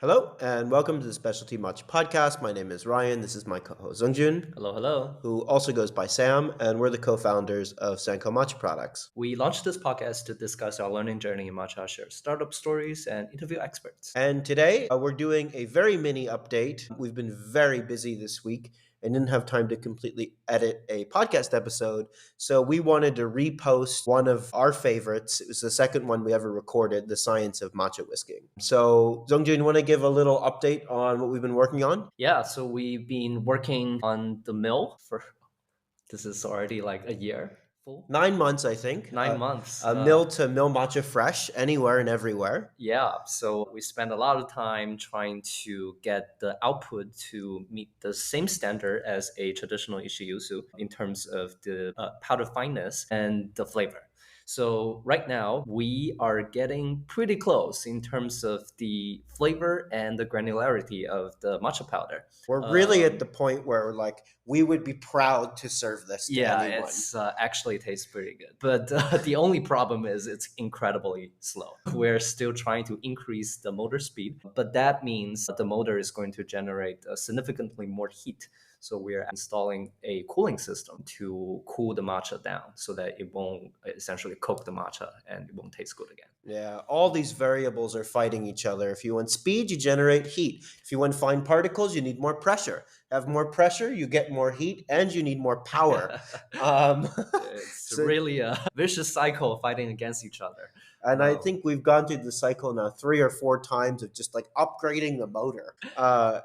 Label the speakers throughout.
Speaker 1: Hello and welcome to the Specialty Matcha Podcast. My name is Ryan. This is my co-host Zongjun,
Speaker 2: Hello, hello.
Speaker 1: who also goes by Sam, and we're the co-founders of Sanko Matcha Products.
Speaker 2: We launched this podcast to discuss our learning journey in matcha, share startup stories, and interview experts.
Speaker 1: And today we're doing a very mini update. We've been very busy this week and didn't have time to completely edit a podcast episode. So we wanted to repost one of our favorites. It was the second one we ever recorded, The Science of Matcha Whisking. So Zongjun, you want to give a little update on what we've been working on?
Speaker 2: Yeah, so we've been working on the mill for this is already like a year full.
Speaker 1: 9 months, I think.
Speaker 2: 9 months.
Speaker 1: Mill to mill matcha fresh, anywhere and everywhere.
Speaker 2: Yeah, so we spent a lot of time trying to get the output to meet the same standard as a traditional ishiyuzu in terms of the powder fineness and the flavor. So right now we are getting pretty close in terms of the flavor and the granularity of the matcha powder.
Speaker 1: We're really at the point where we would be proud to serve this to
Speaker 2: Yeah,
Speaker 1: anyone.
Speaker 2: it's actually tastes pretty good. But the only problem is it's incredibly slow. We're still trying to increase the motor speed, but that means the motor is going to generate significantly more heat. So we're installing a cooling system to cool the matcha down so that it won't essentially cook the matcha and it won't taste good again.
Speaker 1: Yeah, all these variables are fighting each other. If you want speed, you generate heat. If you want fine particles, you need more pressure. Have more pressure, you get more heat, and you need more power. Um,
Speaker 2: It's
Speaker 1: so-
Speaker 2: really a vicious cycle fighting against each other.
Speaker 1: And I think we've gone through the cycle now 3 or 4 times of just upgrading the motor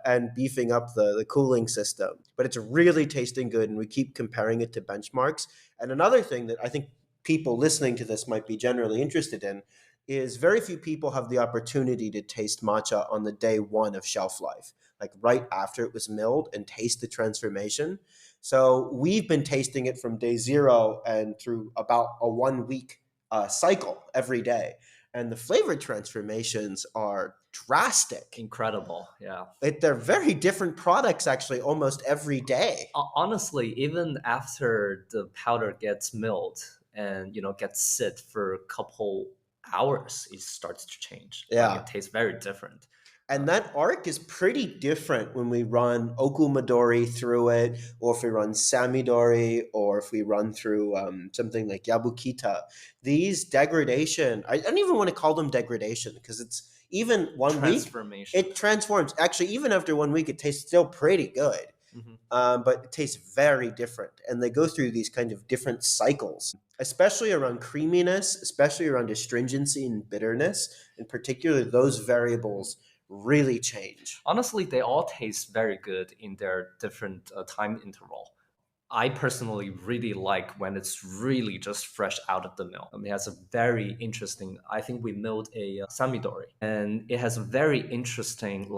Speaker 1: and beefing up the cooling system. But it's really tasting good, and we keep comparing it to benchmarks. And another thing that I think people listening to this might be generally interested in is very few people have the opportunity to taste matcha on the day one of shelf life, like right after it was milled, and taste the transformation. So we've been tasting it from day zero and through about a 1 week cycle every day. And the flavor transformations are drastic.
Speaker 2: Incredible, yeah.
Speaker 1: They're very different products, actually, almost every day.
Speaker 2: Honestly, even after the powder gets milled and gets sit for a couple hours, it starts to change.
Speaker 1: Yeah.
Speaker 2: It tastes very different.
Speaker 1: And that arc is pretty different when we run Okumadori through it, or if we run Samidori, or if we run through something like Yabukita. These degradation, I don't even want to call them degradation, because it's even 1 week,
Speaker 2: Transformation.
Speaker 1: it transforms. Actually, even after 1 week, it tastes still pretty good. But it tastes very different. And they go through these kind of different cycles, especially around creaminess, especially around astringency and bitterness. In particular, those variables really change.
Speaker 2: Honestly, they all taste very good in their different time interval. I personally really like when it's really just fresh out of the mill. It has a very interesting, I think we milled a samidori, and it has a very interesting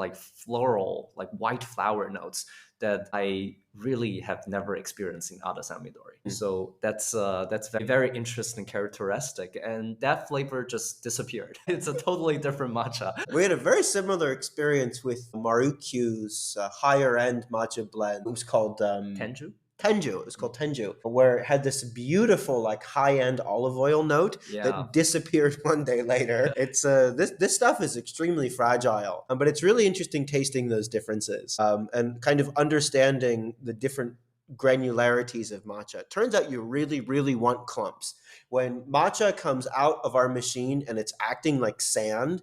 Speaker 2: floral, white flower notes that I really have never experienced in other samidori. So that's very, very interesting characteristic, and that flavor just disappeared. It's a totally different matcha.
Speaker 1: We had a very similar experience with Marukyu's higher end matcha blend. It was called
Speaker 2: Tenju?
Speaker 1: Tenju. It was called Tenju, where it had this beautiful high-end olive oil note that disappeared one day later. It's this stuff is extremely fragile, but it's really interesting tasting those differences and kind of understanding the different granularities of matcha. Turns out you really, really want clumps. When matcha comes out of our machine and it's acting like sand,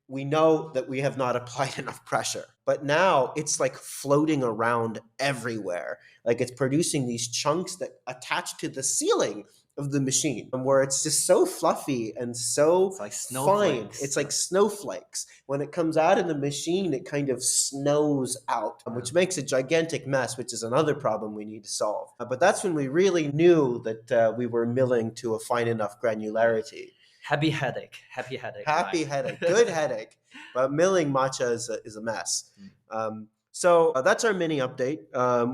Speaker 1: we know that we have not applied enough pressure. But now it's floating around everywhere. It's producing these chunks that attach to the ceiling of the machine, where it's just so fluffy and so
Speaker 2: It's like
Speaker 1: fine.
Speaker 2: snowflakes.
Speaker 1: It's like snowflakes. When it comes out of the machine, it kind of snows out, which makes a gigantic mess, which is another problem we need to solve. But that's when we really knew that we were milling to a fine enough granularity.
Speaker 2: Happy headache. Happy headache.
Speaker 1: Happy
Speaker 2: right?
Speaker 1: headache. Good headache. But milling matcha is a mess. So that's our mini update.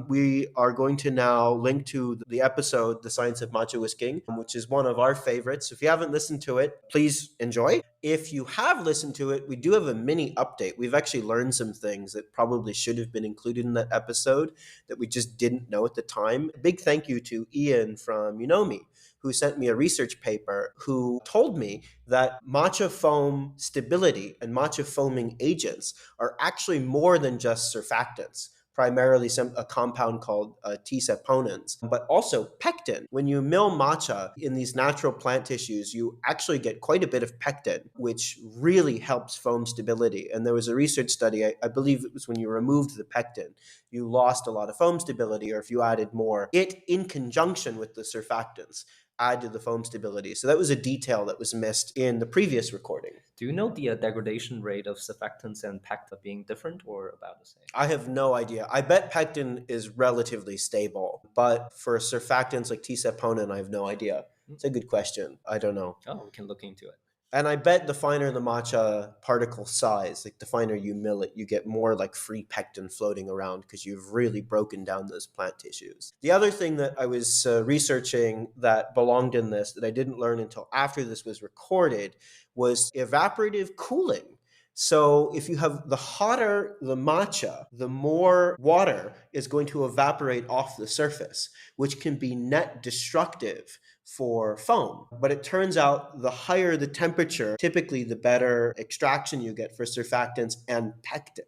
Speaker 1: We are going to now link to the episode, The Science of Matcha Whisking, which is one of our favorites. If you haven't listened to it, please enjoy. If you have listened to it, we do have a mini update. We've actually learned some things that probably should have been included in that episode that we just didn't know at the time. A big thank you to Ian from Unomi, who sent me a research paper who told me that matcha foam stability and matcha foaming agents are actually more than just surfactants, primarily a compound called T-saponins, but also pectin. When you mill matcha in these natural plant tissues, you actually get quite a bit of pectin, which really helps foam stability. And there was a research study, I believe it was when you removed the pectin, you lost a lot of foam stability, or if you added more, it in conjunction with the surfactants add to the foam stability. So that was a detail that was missed in the previous recording.
Speaker 2: Do you know the degradation rate of surfactants and pectin being different or about the same?
Speaker 1: I have no idea. I bet pectin is relatively stable, but for surfactants like T-saponin, I have no idea. It's a good question. I don't know.
Speaker 2: Oh, we can look into it.
Speaker 1: And I bet the finer the matcha particle size, like the finer you mill it, you get more like free pectin floating around because you've really broken down those plant tissues. The other thing that I was researching that belonged in this that I didn't learn until after this was recorded was evaporative cooling. So if you have the hotter the matcha, the more water is going to evaporate off the surface, which can be net destructive for foam. But it turns out the higher the temperature, typically the better extraction you get for surfactants and pectin.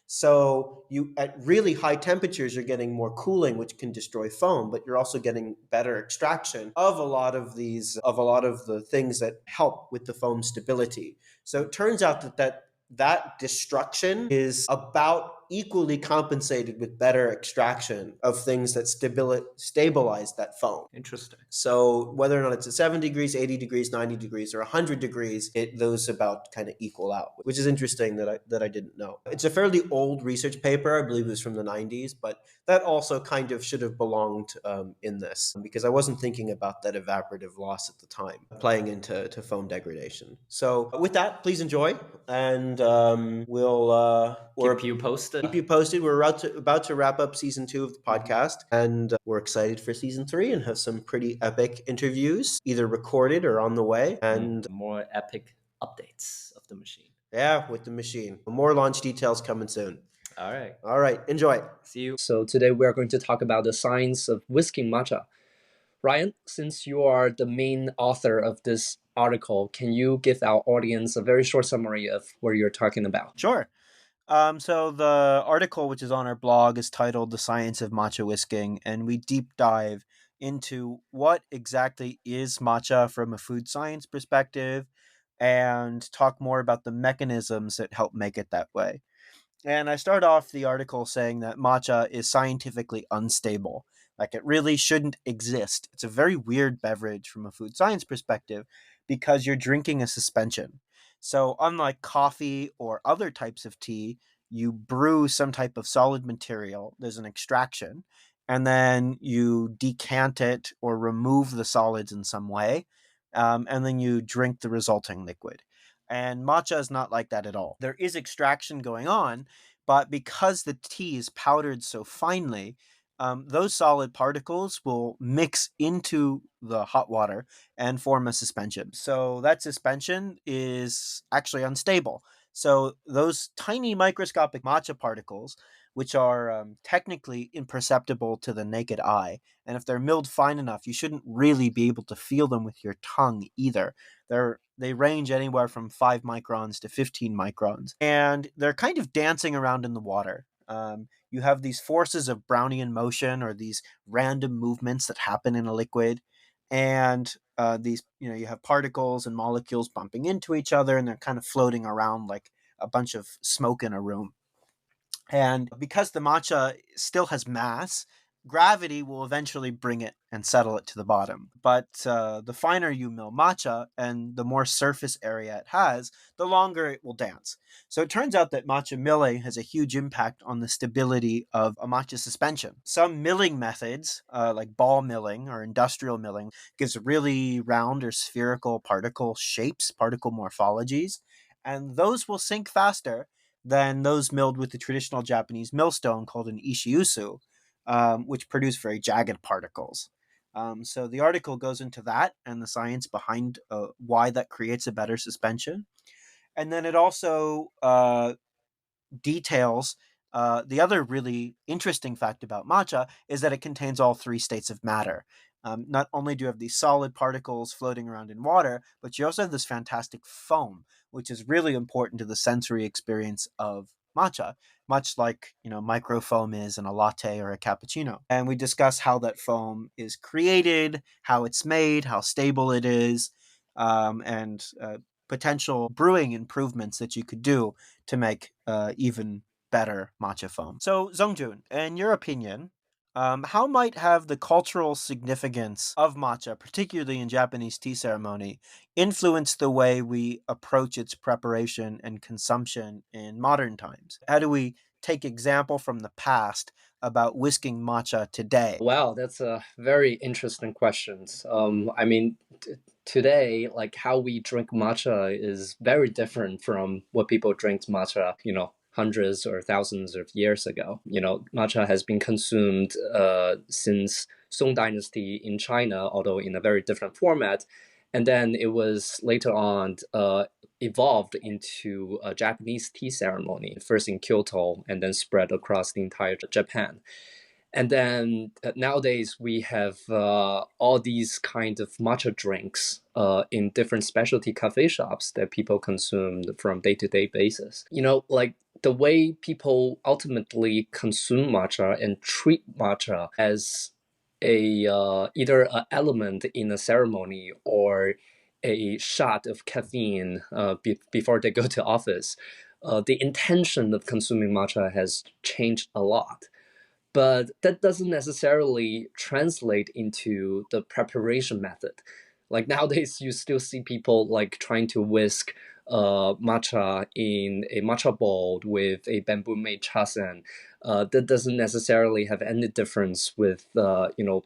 Speaker 1: So you at really high temperatures, you're getting more cooling, which can destroy foam, but you're also getting better extraction of a lot of the things that help with the foam stability. So it turns out that destruction is about equally compensated with better extraction of things that stabilize that foam.
Speaker 2: Interesting.
Speaker 1: So whether or not it's at 70 degrees, 80 degrees, 90 degrees, or 100 degrees, those about kind of equal out, which is interesting that I didn't know. It's a fairly old research paper. I believe it was from the 90s, but that also kind of should have belonged in this because I wasn't thinking about that evaporative loss at the time, playing into foam degradation. So with that, please enjoy, and we'll
Speaker 2: keep you posted.
Speaker 1: Keep you posted. We're about to wrap up season 2 of the podcast, and we're excited for season 3 and have some pretty epic interviews, either recorded or on the way, and
Speaker 2: more epic updates of the machine.
Speaker 1: Yeah, with the machine. More launch details coming soon.
Speaker 2: All right.
Speaker 1: All right. Enjoy.
Speaker 2: See you.
Speaker 3: So today we are going to talk about the science of whisking matcha. Ryan, since you are the main author of this article, can you give our audience a very short summary of what you're talking about?
Speaker 1: Sure. So the article, which is on our blog, is titled "The Science of Matcha Whisking," and we deep dive into what exactly is matcha from a food science perspective, and talk more about the mechanisms that help make it that way. And I start off the article saying that matcha is scientifically unstable. Like, it really shouldn't exist. It's a very weird beverage from a food science perspective because you're drinking a suspension. So unlike coffee or other types of tea, you brew some type of solid material, there's an extraction, and then you decant it or remove the solids in some way, and then you drink the resulting liquid. And matcha is not like that at all. There is extraction going on, but because the tea is powdered so finely, those solid particles will mix into the hot water and form a suspension. So that suspension is actually unstable. So those tiny microscopic matcha particles, which are technically imperceptible to the naked eye, and if they're milled fine enough, you shouldn't really be able to feel them with your tongue either. They range anywhere from 5 microns to 15 microns, and they're kind of dancing around in the water. You have these forces of Brownian motion, or these random movements that happen in a liquid, and you have particles and molecules bumping into each other, and they're kind of floating around like a bunch of smoke in a room. And because the matcha still has mass, gravity will eventually bring it and settle it to the bottom. But the finer you mill matcha and the more surface area it has, the longer it will dance. So it turns out that matcha milling has a huge impact on the stability of a matcha suspension. Some milling methods, like ball milling or industrial milling, gives really round or spherical particle shapes, particle morphologies, and those will sink faster than those milled with the traditional Japanese millstone called an ishiusu, which produce very jagged particles. So the article goes into that and the science behind why that creates a better suspension. And then it also details the other really interesting fact about matcha is that it contains all 3 states of matter. Not only do you have these solid particles floating around in water, but you also have this fantastic foam, which is really important to the sensory experience of matcha, much like microfoam is in a latte or a cappuccino. And we discuss how that foam is created, how it's made, how stable it is, and potential brewing improvements that you could do to make even better matcha foam. So, Zongjun, in your opinion, how might have the cultural significance of matcha, particularly in Japanese tea ceremony, influence the way we approach its preparation and consumption in modern times? How do we take example from the past about whisking matcha today?
Speaker 3: Wow, that's a very interesting question. I mean, today, like how we drink matcha is very different from what people drink matcha, hundreds or thousands of years ago. Matcha has been consumed since Song Dynasty in China, although in a very different format. And then it was later on evolved into a Japanese tea ceremony, first in Kyoto and then spread across the entire Japan. And then nowadays we have all these kind of matcha drinks in different specialty cafe shops that people consume from day-to-day basis. Like the way people ultimately consume matcha and treat matcha as a either an element in a ceremony or a shot of caffeine before they go to office. The intention of consuming matcha has changed a lot, but that doesn't necessarily translate into the preparation method. Like nowadays, you still see people like trying to whisk matcha in a matcha bowl with a bamboo-made chasen. That doesn't necessarily have any difference with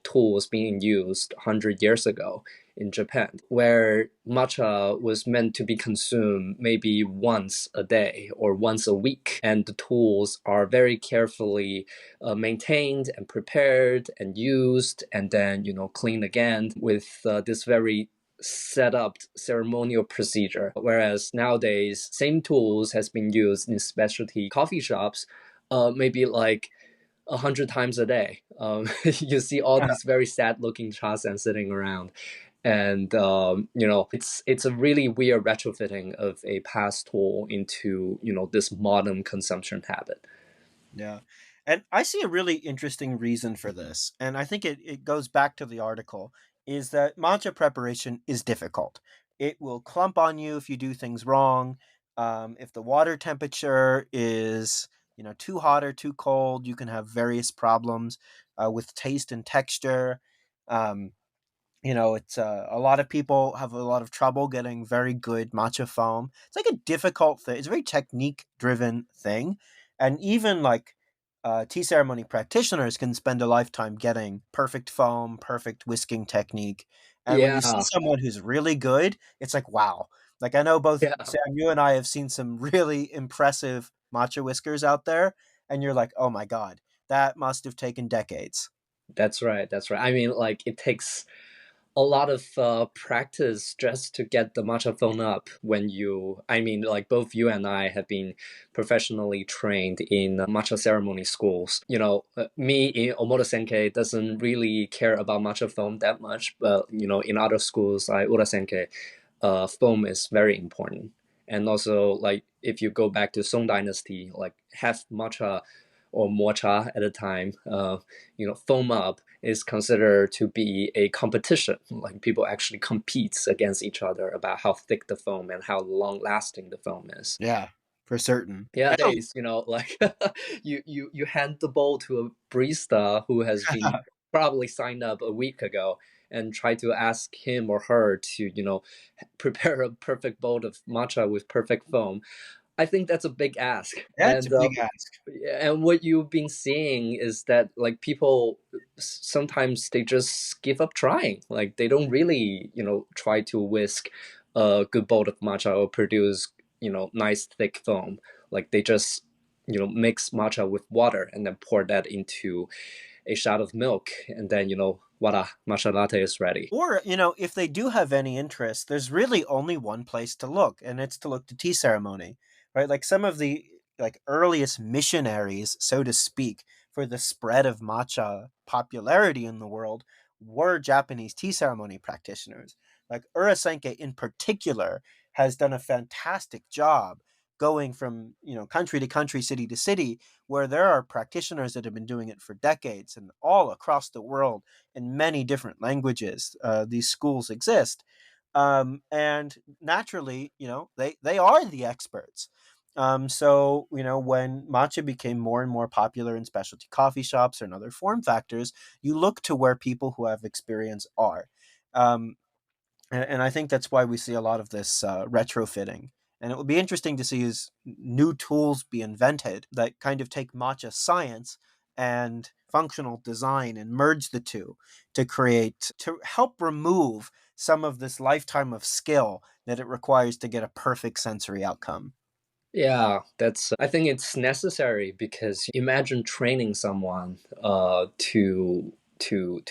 Speaker 3: tools being used 100 years ago in Japan, where matcha was meant to be consumed maybe once a day or once a week, and the tools are very carefully maintained and prepared and used, and then cleaned again with this very set up ceremonial procedure. Whereas nowadays, same tools has been used in specialty coffee shops, maybe like 100 times a day. You see all these very sad-looking chasen sitting around, and it's a really weird retrofitting of a past tool into this modern consumption habit.
Speaker 1: Yeah. And I see a really interesting reason for this. And I think it goes back to the article is that matcha preparation is difficult. It will clump on you if you do things wrong. If the water temperature is, too hot or too cold, you can have various problems with taste and texture. Um, it's a lot of people have a lot of trouble getting very good matcha foam. It's like a difficult thing. It's a very technique driven thing, and even like tea ceremony practitioners can spend a lifetime getting perfect foam, perfect whisking technique. And when you see
Speaker 3: Yeah,
Speaker 1: someone who's really good, it's like wow. Like I know both
Speaker 3: yeah,
Speaker 1: Sam, you and I have seen some really impressive matcha whiskers out there, and you're like, oh my god, that must have taken decades.
Speaker 3: that's right. That's right. I mean, like it takes a lot of practice just to get the matcha phone up I mean, like both you and I have been professionally trained in matcha ceremony schools. Me in Omoto Senkei doesn't really care about matcha foam that much, but in other schools like Ura Senkei, foam is very important. And also, like if you go back to Song Dynasty, like half matcha or mocha at a time, foam up is considered to be a competition. Like people actually compete against each other about how thick the foam and how long lasting the foam is.
Speaker 1: Yeah, for certain.
Speaker 3: Yeah, days, like you hand the bowl to a barista who has been probably signed up a week ago and try to ask him or her to, prepare a perfect bowl of matcha with perfect foam. I think that's a big ask.
Speaker 1: That's a big ask.
Speaker 3: And what you've been seeing is that like people sometimes they just give up trying. Like they don't really, try to whisk a good bowl of matcha or produce, nice thick foam. Like they just, mix matcha with water and then pour that into a shot of milk, and then voila, matcha latte is ready.
Speaker 1: Or, if they do have any interest, there's really only one place to look, and it's to look to tea ceremony, right? Like some of the like earliest missionaries, so to speak, for the spread of matcha popularity in the world were Japanese tea ceremony practitioners. Like Urasenke in particular has done a fantastic job going from, country to country, city to city, where there are practitioners that have been doing it for decades and all across the world in many different languages. These schools exist. And naturally, they are the experts. So, when matcha became more and more popular in specialty coffee shops or in other form factors, you look to where people who have experience are. And I think that's why we see a lot of this retrofitting. And it will be interesting to see as new tools be invented that kind of take matcha science and functional design and merge the two to help remove some of this lifetime of skill that it requires to get a perfect sensory outcome.
Speaker 3: Yeah, I think it's necessary, because imagine training someone to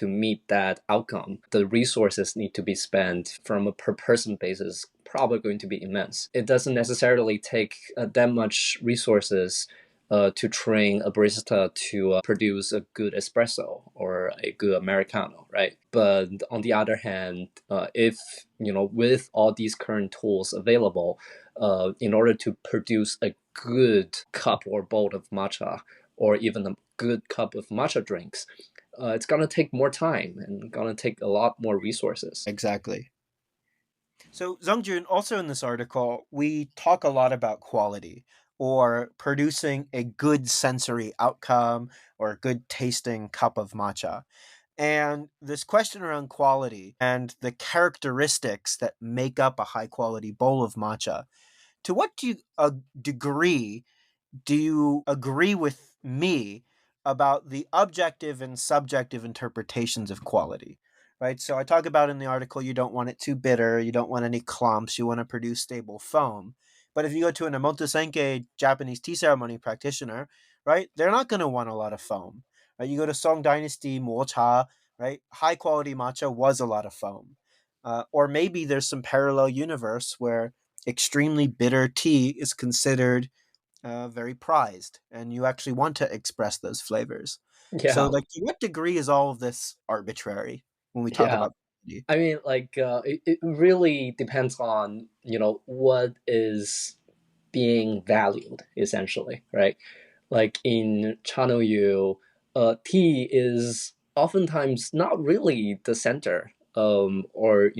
Speaker 3: meet that outcome. The resources need to be spent from a per person basis, probably going to be immense. It doesn't necessarily take that much resources to train a barista to produce a good espresso or a good Americano, right? But on the other hand, if with all these current tools available, in order to produce a good cup or bowl of matcha, or even a good cup of matcha drinks, it's gonna take more time and gonna take a lot more resources.
Speaker 1: Exactly. So, Zongjun, also in this article, we talk a lot about quality or producing a good sensory outcome or a good tasting cup of matcha. And this question around quality and the characteristics that make up a high quality bowl of matcha, to what degree do you agree with me about the objective and subjective interpretations of quality? Right. So I talk about in the article, you don't want it too bitter, you don't want any clumps, you want to produce stable foam. But if you go to an Emoto Japanese tea ceremony practitioner, right, they're not going to want a lot of foam. Right? You go to Song Dynasty Mocha, right, high quality matcha was a lot of foam. Or maybe there's some parallel universe where extremely bitter tea is considered very prized, and you actually want to express those flavors. So,
Speaker 3: Yeah,
Speaker 1: like, to what degree is all of this arbitrary when we talk
Speaker 3: yeah.
Speaker 1: about quality?
Speaker 3: I mean, like, it really depends on what is being valued, essentially, right? Like in Channel Yu, tea is oftentimes not really the center, or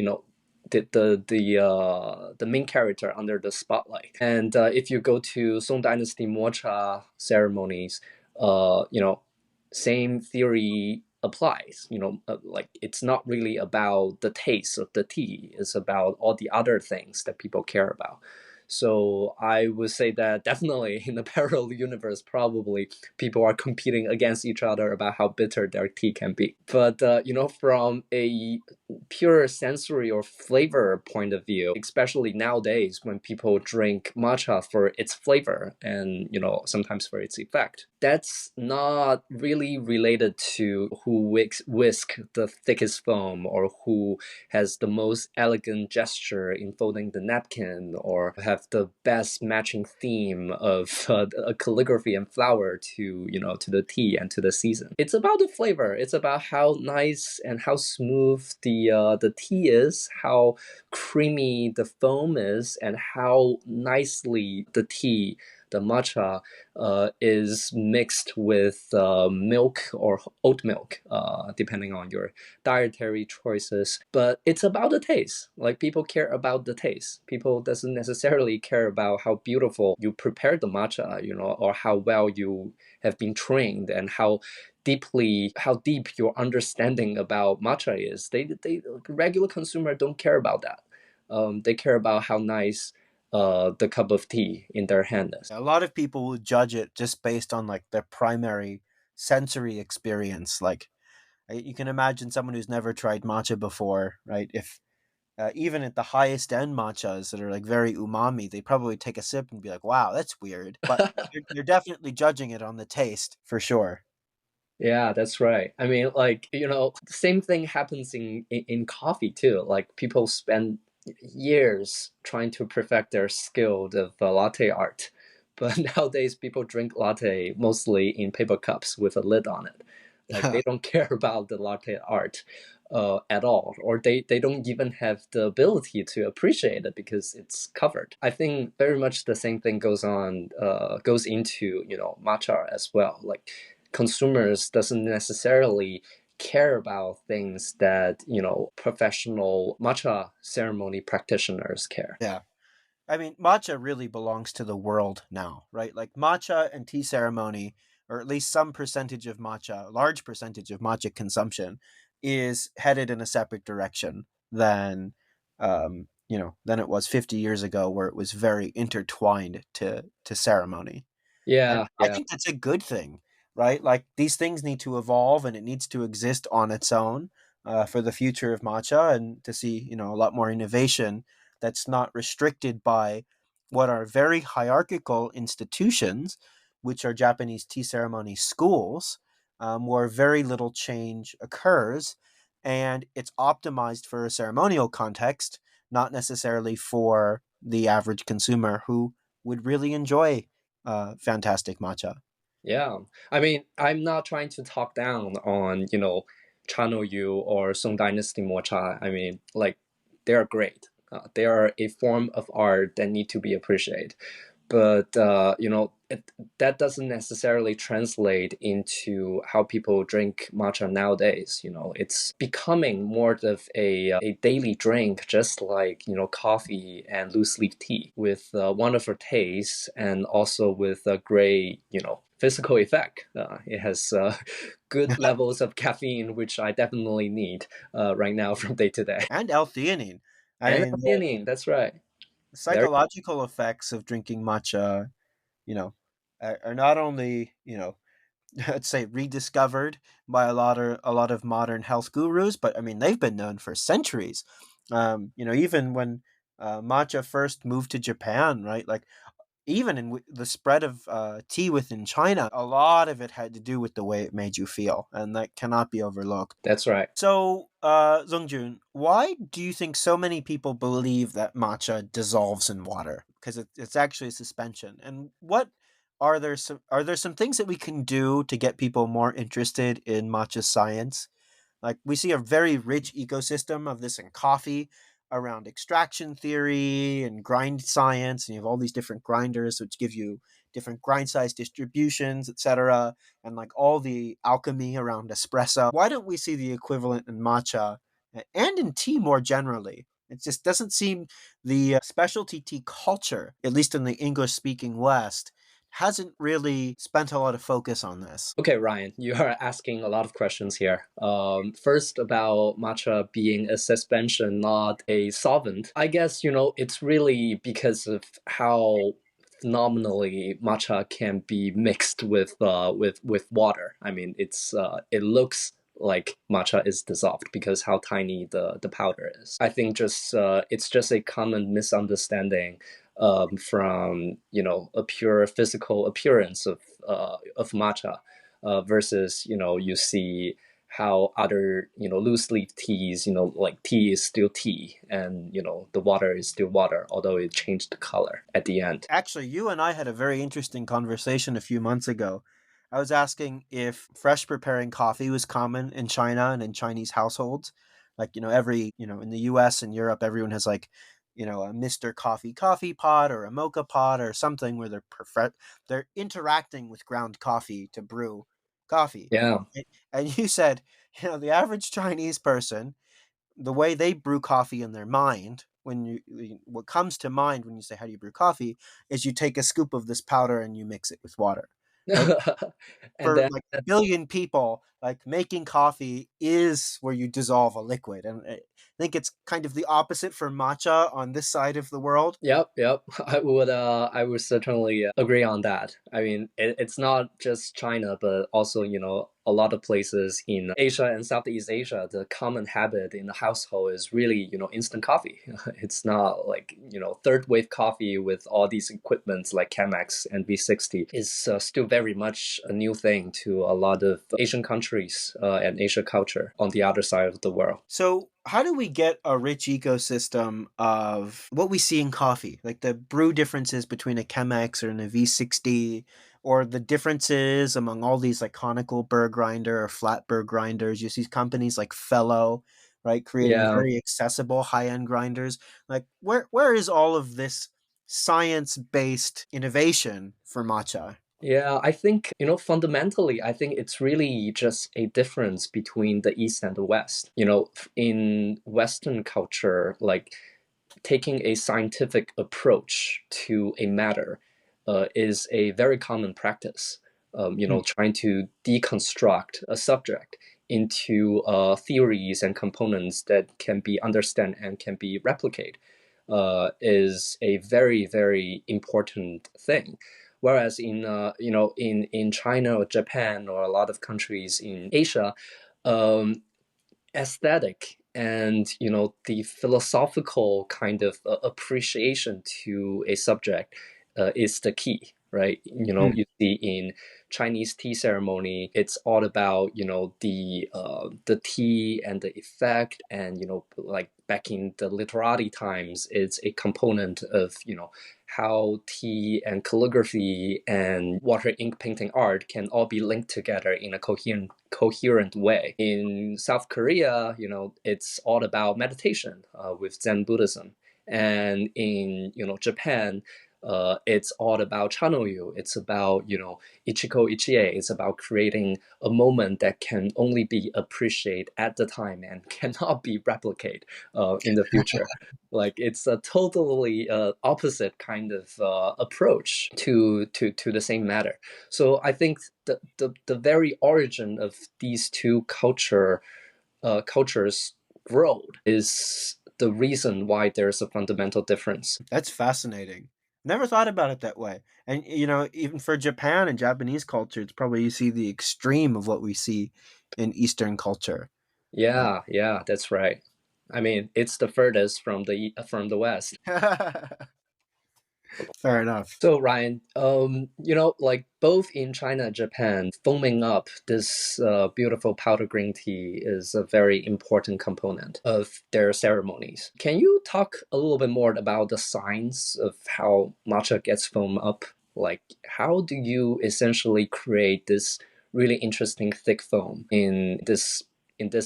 Speaker 3: the main character under the spotlight. And if you go to Song Dynasty Mocha ceremonies, same theory applies. Like, it's not really about the taste of the tea; it's about all the other things that people care about. So I would say that definitely in the parallel universe, probably people are competing against each other about how bitter their tea can be. But from a pure sensory or flavor point of view, especially nowadays when people drink matcha for its flavor and sometimes for its effect, that's not really related to who whisk the thickest foam, or who has the most elegant gesture in folding the napkin, or have the best matching theme of a calligraphy and flower to the tea and to the season. It's about the flavor. It's about how nice and how smooth the tea is, how creamy the foam is, and how nicely the matcha is mixed with milk or oat milk, depending on your dietary choices. But it's about the taste. Like, people care about the taste. People doesn't necessarily care about how beautiful you prepare the matcha, or how well you have been trained, and how deep your understanding about matcha is. They regular consumer don't care about that. They care about how nice the cup of tea in their hand is.
Speaker 1: A lot of people will judge it just based on like their primary sensory experience. Like, you can imagine someone who's never tried matcha before, right? If even at the highest end matchas that are like very umami, they probably take a sip and be like, "Wow, that's weird." But you're definitely judging it on the taste for sure.
Speaker 3: Yeah, that's right. I mean, like, the same thing happens in coffee too. Like, people spend years trying to perfect their skill of latte art. But nowadays, people drink latte mostly in paper cups with a lid on it. Like, they don't care about the latte art. at all, or they don't even have the ability to appreciate it because it's covered. I think very much the same thing goes into matcha as well. Like consumers doesn't necessarily care about things that professional matcha ceremony practitioners care.
Speaker 1: Yeah. I mean, matcha really belongs to the world now, right? Like matcha and tea ceremony, or at least some percentage of matcha, large percentage of matcha consumption, is headed in a separate direction than it was 50 years ago, where it was very intertwined to ceremony. And
Speaker 3: Yeah,
Speaker 1: I
Speaker 3: yeah.
Speaker 1: think that's a good thing, right? Like these things need to evolve, and it needs to exist on its own for the future of matcha, and to see a lot more innovation that's not restricted by what are very hierarchical institutions, which are Japanese tea ceremony schools, where very little change occurs, and it's optimized for a ceremonial context, not necessarily for the average consumer who would really enjoy fantastic matcha.
Speaker 3: Yeah. I mean, I'm not trying to talk down on, Channel Yu or Song Dynasty Mocha. I mean, like, they are great. They are a form of art that need to be appreciated. But, that doesn't necessarily translate into how people drink matcha nowadays. It's becoming more of a daily drink, just like, coffee and loose leaf tea, with wonderful taste and also with a great, physical effect. It has good levels of caffeine, which I definitely need right now from day to day.
Speaker 1: And L-theanine. I
Speaker 3: And
Speaker 1: mean, the
Speaker 3: theanine, that's right. There.
Speaker 1: psychological effects of drinking matcha, you know, are not only, let's say rediscovered by a lot of modern health gurus, but I mean they've been known for centuries. Even when matcha first moved to Japan, right? Like even in the spread of tea within China, a lot of it had to do with the way it made you feel, and that cannot be overlooked.
Speaker 3: That's right.
Speaker 1: So, Zongjun, why do you think so many people believe that matcha dissolves in water? Because it's actually a suspension. And are there some things that we can do to get people more interested in matcha science? Like we see a very rich ecosystem of this in coffee around extraction theory and grind science, and you have all these different grinders which give you different grind size distributions, etc., and like all the alchemy around espresso. Why don't we see the equivalent in matcha and in tea more generally? It just doesn't seem the specialty tea culture, at least in the English speaking West, hasn't really spent a lot of focus on this.
Speaker 3: Okay, Ryan, you are asking a lot of questions here. First, about matcha being a suspension, not a solvent. I guess, it's really because of how phenomenally matcha can be mixed with water. I mean, it looks like matcha is dissolved because how tiny the powder is. I think just it's just a common misunderstanding from a pure physical appearance of matcha versus you see how other loose leaf teas, like tea is still tea and the water is still water, although it changed the color at the end.
Speaker 1: Actually, you and I had a very interesting conversation a few months ago. I was asking if fresh preparing coffee was common in China and in Chinese households. Like, in the US and Europe, everyone has like, a Mr. Coffee pot or a mocha pot or something where they're interacting with ground coffee to brew coffee.
Speaker 3: Yeah.
Speaker 1: And you said, the average Chinese person, the way they brew coffee in their mind, what comes to mind when you say how do you brew coffee, is you take a scoop of this powder and you mix it with water. Like
Speaker 3: And
Speaker 1: for
Speaker 3: then
Speaker 1: like a billion people, like making coffee is where you dissolve a liquid, and I think it's kind of the opposite for matcha on this side of the world.
Speaker 3: Yep. I would certainly agree on that. I mean, it's not just China, but also a lot of places in Asia and Southeast Asia. The common habit in the household is really instant coffee. It's not like third wave coffee with all these equipments like Chemex and V60 is still very much a new thing to a lot of Asian countries and Asia culture on the other side of the world.
Speaker 1: So, how do we get a rich ecosystem of what we see in coffee, like the brew differences between a Chemex and a V60? or the differences among all these like conical burr grinder or flat burr grinders. You see companies like Fellow, right, creating
Speaker 3: Yeah.
Speaker 1: very accessible high-end grinders. Like where is all of this science-based innovation for matcha?
Speaker 3: Yeah, I think, fundamentally, I think it's really just a difference between the East and the West. In Western culture, like taking a scientific approach to a matter is a very common practice. Trying to deconstruct a subject into theories and components that can be understood and can be replicated is a very, very important thing. Whereas in China or Japan or a lot of countries in Asia, um, aesthetic and the philosophical kind of appreciation to a subject is the key, right?
Speaker 1: Mm.
Speaker 3: You see in Chinese tea ceremony, it's all about the tea and the effect, and like back in the literati times, it's a component of how tea and calligraphy and water ink painting art can all be linked together in a coherent way. In South Korea, it's all about meditation with Zen Buddhism. And in Japan, it's all about chanoyu. It's about ichiko ichie. It's about creating a moment that can only be appreciated at the time and cannot be replicated in the future. Like it's a totally opposite kind of approach to the same matter. So I think the very origin of these two cultures growth is the reason why there's a fundamental difference.
Speaker 1: That's fascinating. Never thought about it that way. And even for Japan and Japanese culture, it's probably you see the extreme of what we see in Eastern culture.
Speaker 3: Yeah, that's right. I mean, it's the furthest from the West.
Speaker 1: Fair enough.
Speaker 3: So Ryan, like both in China and Japan, foaming up this beautiful powder green tea is a very important component of their ceremonies. Can you talk a little bit more about the science of how matcha gets foamed up? Like, how do you essentially create this really interesting thick foam in this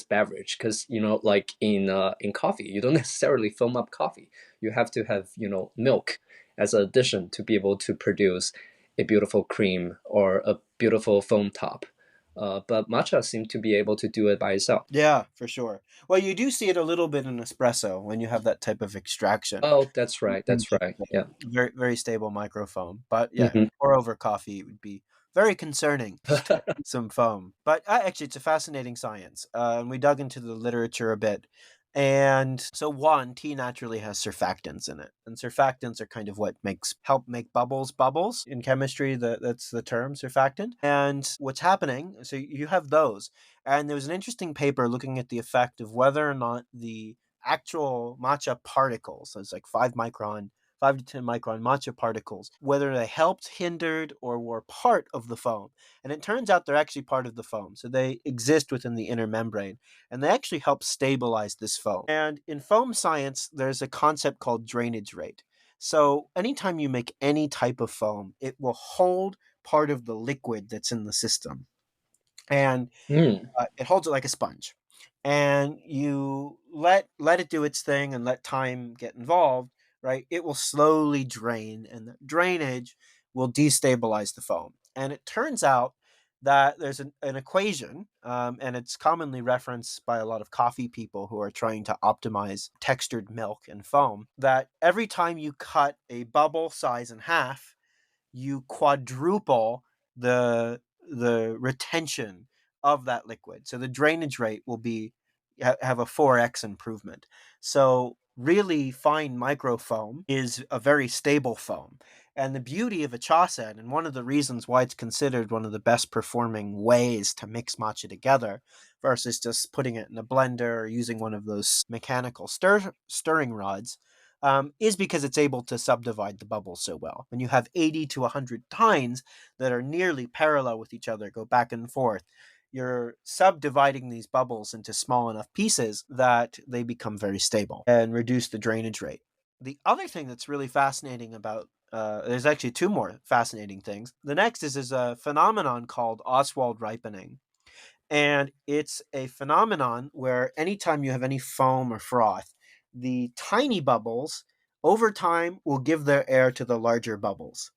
Speaker 3: beverage? Because like in coffee, you don't necessarily foam up coffee. You have to have milk as an addition to be able to produce a beautiful cream or a beautiful foam top. But matcha seems to be able to do it by itself.
Speaker 1: Yeah, for sure. Well, you do see it a little bit in espresso when you have that type of extraction.
Speaker 3: Oh, that's right.
Speaker 1: And
Speaker 3: That's right. Yeah.
Speaker 1: very very stable microfoam. But yeah,
Speaker 3: Hmm.
Speaker 1: pour over coffee would be very concerning to some foam. But actually, it's a fascinating science. And we dug into the literature a bit. And so one, tea naturally has surfactants in it. And surfactants are kind of what help make bubbles in chemistry. That's the term, surfactant. And what's happening, so you have those. And there was an interesting paper looking at the effect of whether or not the actual matcha particles, so it's like 5 to 10 micron matcha particles, whether they helped, hindered, or were part of the foam. And it turns out they're actually part of the foam. So they exist within the inner membrane and they actually help stabilize this foam. And in foam science, there's a concept called drainage rate. So anytime you make any type of foam, it will hold part of the liquid that's in the system. And
Speaker 3: Mm.
Speaker 1: it holds it like a sponge, and you let it do its thing and let time get involved, right? It will slowly drain, and the drainage will destabilize the foam. And it turns out that there's an equation, and it's commonly referenced by a lot of coffee people who are trying to optimize textured milk and foam, that every time you cut a bubble size in half, you quadruple the retention of that liquid. So the drainage rate will have a 4x improvement. So really fine microfoam is a very stable foam. And the beauty of a chasen, and one of the reasons why it's considered one of the best performing ways to mix matcha together versus just putting it in a blender or using one of those mechanical stirring rods, is because it's able to subdivide the bubbles so well. When you have 80 to 100 tines that are nearly parallel with each other, go back and forth, you're subdividing these bubbles into small enough pieces that they become very stable and reduce the drainage rate. The other thing that's really fascinating about there's actually two more fascinating things. The next is a phenomenon called Oswald ripening. And it's a phenomenon where anytime you have any foam or froth, the tiny bubbles over time will give their air to the larger bubbles.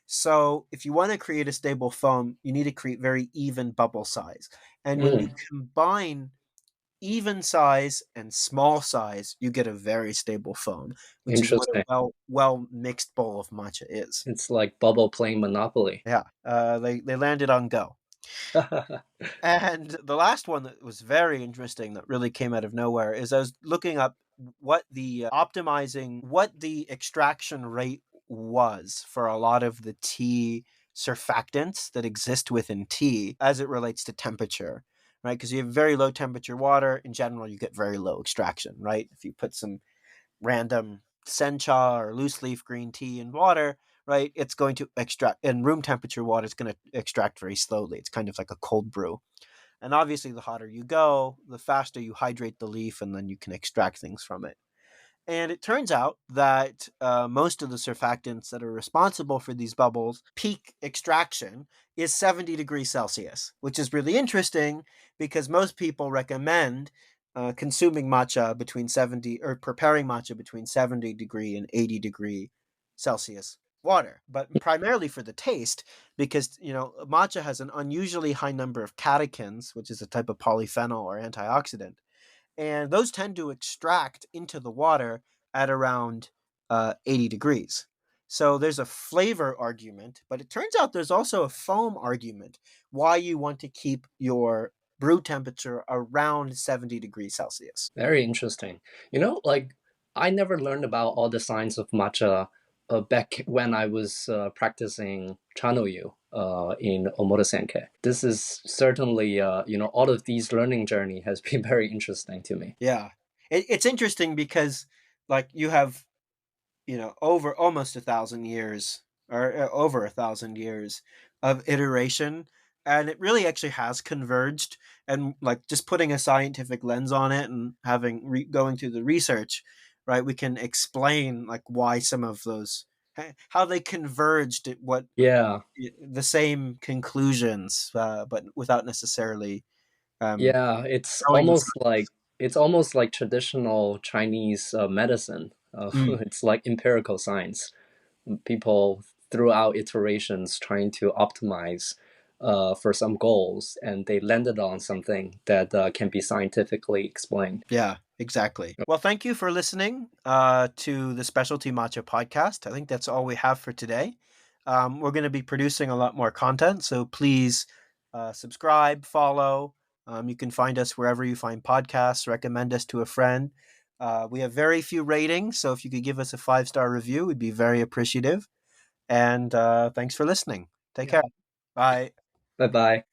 Speaker 1: So if you want to create a stable foam, you need to create very even bubble size. And when you combine even size and small size, you get a very stable foam, which is what a
Speaker 3: Interesting.
Speaker 1: well mixed bowl of matcha is.
Speaker 3: It's like bubble playing Monopoly.
Speaker 1: Yeah, they landed on Go. And the last one that was very interesting that really came out of nowhere is I was looking up what the optimizing, what the extraction rate was for a lot of the tea surfactants that exist within tea as it relates to temperature, right? Because you have very low temperature water, in general, you get very low extraction, right? If you put some random sencha or loose leaf green tea in water, right, it's going to extract in room temperature water. It's going to extract very slowly. It's kind of like a cold brew. And obviously, the hotter you go, the faster you hydrate the leaf, and then you can extract things from it. And it turns out that most of the surfactants that are responsible for these bubbles, peak extraction is 70 degrees Celsius, which is really interesting because most people recommend consuming matcha between 70 or preparing matcha between 70 degree and 80 degree Celsius water, but primarily for the taste because, matcha has an unusually high number of catechins, which is a type of polyphenol or antioxidant, and those tend to extract into the water at around 80 degrees. So there's a flavor argument, but it turns out there's also a foam argument why you want to keep your brew temperature around 70 degrees Celsius.
Speaker 3: Very interesting. Like I never learned about all the science of matcha back when I was practicing Chanoyu in Omoto-senke. This is certainly, all of these learning journey has been very interesting to me.
Speaker 1: Yeah. It's interesting because, like, you have, over almost 1,000 years or over 1,000 years of iteration. And it really actually has converged. And like just putting a scientific lens on it and having going through the research, right, we can explain like why some of those, how they converged at what
Speaker 3: Yeah.
Speaker 1: the same conclusions, but without necessarily
Speaker 3: Yeah,
Speaker 1: knowing the
Speaker 3: it's almost like traditional Chinese medicine.
Speaker 1: Mm,
Speaker 3: It's like empirical science. People throughout iterations trying to optimize for some goals, and they landed on something that can be scientifically explained.
Speaker 1: Yeah, exactly. Well, thank you for listening to the Specialty Matcha podcast. I think that's all we have for today. We're going to be producing a lot more content, so please subscribe, follow. You can find us wherever you find podcasts, recommend us to a friend. We have very few ratings, so if you could give us a 5-star review, we'd be very appreciative. And thanks for listening. Take care. Bye.
Speaker 3: Bye bye.